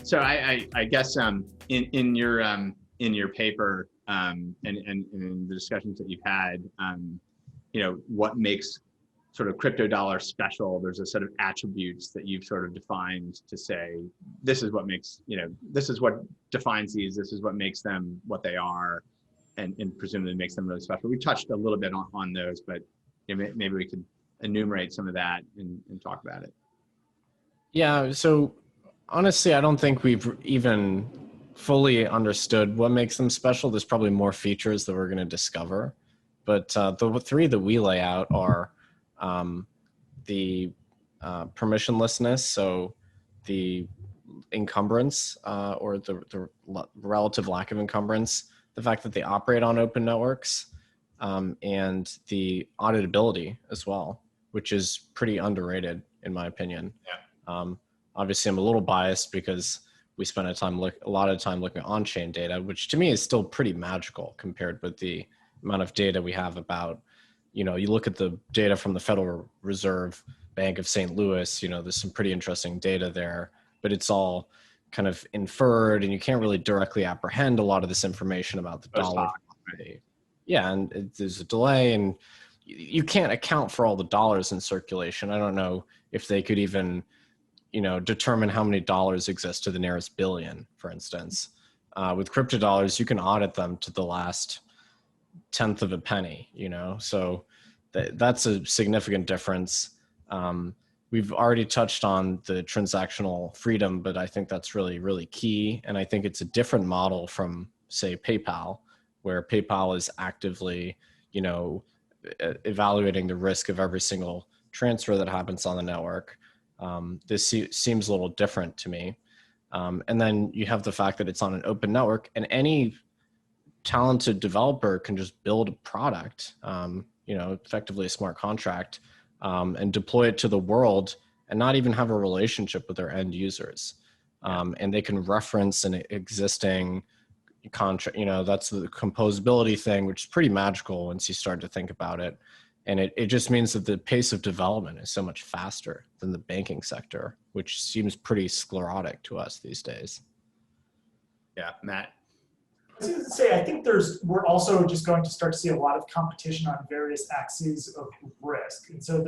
So I guess in your paper and in the discussions that you've had, what makes sort of crypto dollar special? There's a set of attributes that you've sort of defined to say this is what makes this is what defines these. This is what makes them what they are, and presumably makes them really special. We touched a little bit on those, but maybe we could enumerate some of that and talk about it. Yeah. So honestly, I don't think we've even fully understood what makes them special. There's probably more features that we're going to discover, but the three that we lay out are the permissionlessness, so the encumbrance or the relative lack of encumbrance, the fact that they operate on open networks, and the auditability as well, which is pretty underrated in my opinion. Yeah. Obviously, I'm a little biased because we spent a lot of time looking at on-chain data, which to me is still pretty magical compared with the amount of data we have about, you look at the data from the Federal Reserve Bank of St. Louis, there's some pretty interesting data there, but it's all kind of inferred and you can't really directly apprehend a lot of this information about the dollar. Right. Yeah, and there's a delay and you can't account for all the dollars in circulation. I don't know if they could even determine how many dollars exist to the nearest billion, for instance. With crypto dollars, you can audit them to the last tenth of a penny, so that's a significant difference. We've already touched on the transactional freedom, but I think that's really, really key. And I think it's a different model from, say, PayPal, where PayPal is actively, evaluating the risk of every single transfer that happens on the network. This seems a little different to me. And then you have the fact that it's on an open network and any talented developer can just build a product, effectively a smart contract, and deploy it to the world and not even have a relationship with their end users. And they can reference an existing contract, that's the composability thing, which is pretty magical once you start to think about it. And it just means that the pace of development is so much faster than the banking sector, which seems pretty sclerotic to us these days. Yeah, Matt. I was going to say, I think we're also just going to start to see a lot of competition on various axes of risk. And so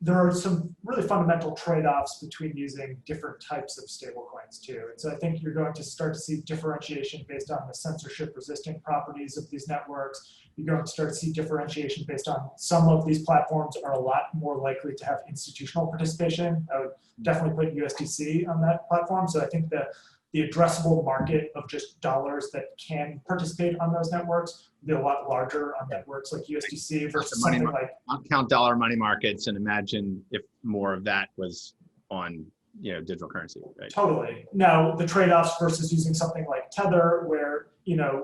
there are some really fundamental trade-offs between using different types of stablecoins too. And so I think you're going to start to see differentiation based on the censorship-resistant properties of these networks. You're going to start to see differentiation based on some of these platforms are a lot more likely to have institutional participation. I would definitely put USDC on that platform. So I think that the addressable market of just dollars that can participate on those networks will be a lot larger on networks like USDC versus something like... Count dollar money markets and imagine if more of that was on digital currency. Right? Totally. Now, the trade-offs versus using something like Tether, where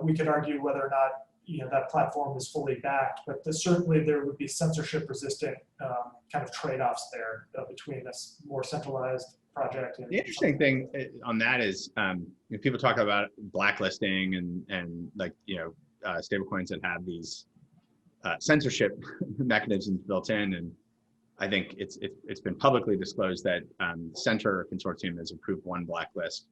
we could argue whether or not that platform is fully backed, but certainly there would be censorship-resistant kind of trade-offs there between this more centralized project. And the interesting thing on that is people talk about blacklisting and like stablecoins that have these censorship mechanisms built in, and I think it's been publicly disclosed that Center Consortium has approved one blacklist,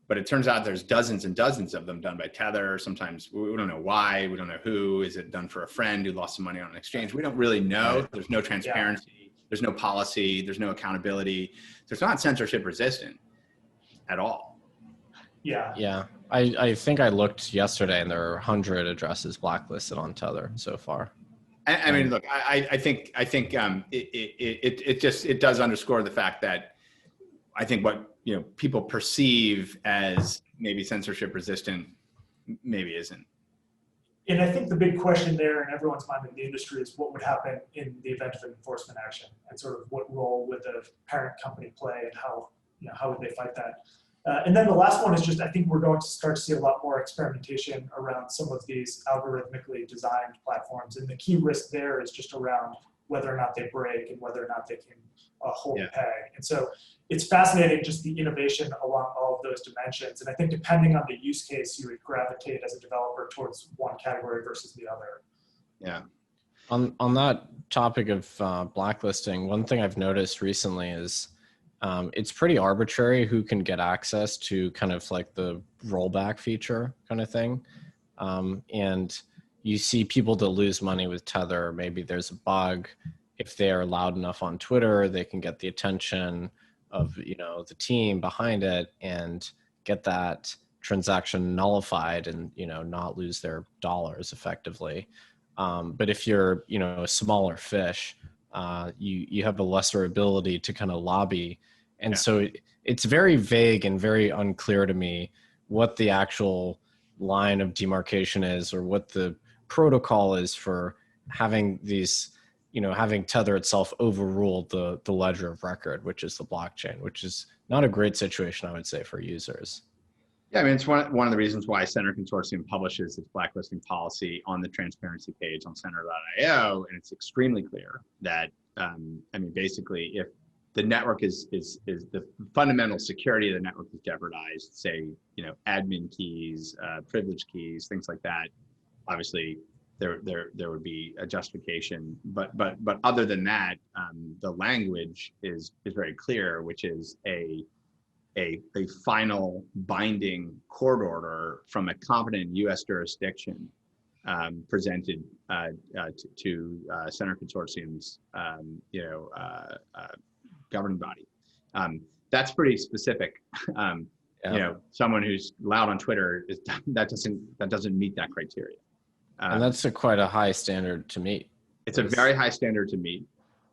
but it turns out there's dozens and dozens of them done by Tether. Sometimes we don't know why, we don't know who. Is it done for a friend who lost some money on an exchange? We don't really know. There's no transparency. Yeah. There's no policy. There's no accountability. So it's not censorship resistant at all. Yeah. Yeah. I think I looked yesterday and there are 100 addresses blacklisted on Tether so far. I mean, look, I think it does underscore the fact that I think what people perceive as maybe censorship resistant maybe isn't. And I think the big question there in everyone's mind in the industry is what would happen in the event of an enforcement action, and sort of what role would the parent company play, and how would they fight that. And then the last one is just, I think we're going to start to see a lot more experimentation around some of these algorithmically designed platforms. And the key risk there is just around whether or not they break and whether or not they can hold a peg. And so it's fascinating, just the innovation along all of those dimensions. And I think depending on the use case, you would gravitate as a developer towards one category versus the other. Yeah. On that topic of blacklisting, one thing I've noticed recently is It's pretty arbitrary who can get access to kind of like the rollback feature kind of thing. And you see people that lose money with Tether. Maybe there's a bug. If they are loud enough on Twitter, they can get the attention of, the team behind it and get that transaction nullified and, not lose their dollars effectively. But if you're, a smaller fish, you have a lesser ability to kind of lobby. And so it's very vague and very unclear to me what the actual line of demarcation is or what the protocol is for having these, having Tether itself overruled the ledger of record, which is the blockchain, which is not a great situation, I would say, for users. Yeah, I mean, it's one of the reasons why Center Consortium publishes its blacklisting policy on the transparency page on Center.io, and it's extremely clear that, basically, if the network is the fundamental security of the network is jeopardized, say, admin keys, privilege keys, things like that, obviously there would be a justification. But other than that, the language is very clear, which is a final binding court order from a competent U.S. jurisdiction presented to Center Consortium's governing body. That's pretty specific. Someone who's loud on Twitter that doesn't meet that criteria. And that's quite a high standard to meet. It's a very high standard to meet.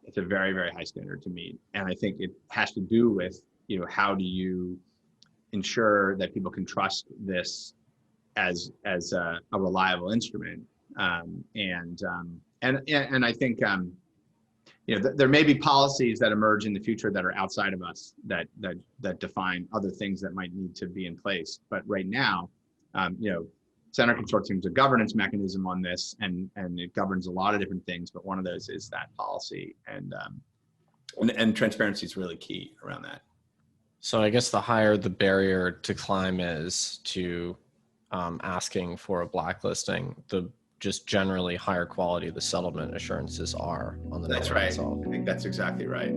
It's a very, very high standard to meet. And I think it has to do with, how do you ensure that people can trust this as a reliable instrument? And I think, there may be policies that emerge in the future that are outside of us that define other things that might need to be in place. But right now, Center Consortium is a governance mechanism on this, and it governs a lot of different things. But one of those is that policy, and transparency is really key around that. So I guess the higher the barrier to climb is to asking for a blacklisting, the just generally higher quality the settlement assurances are on the network. That's right. itself. I think that's exactly right.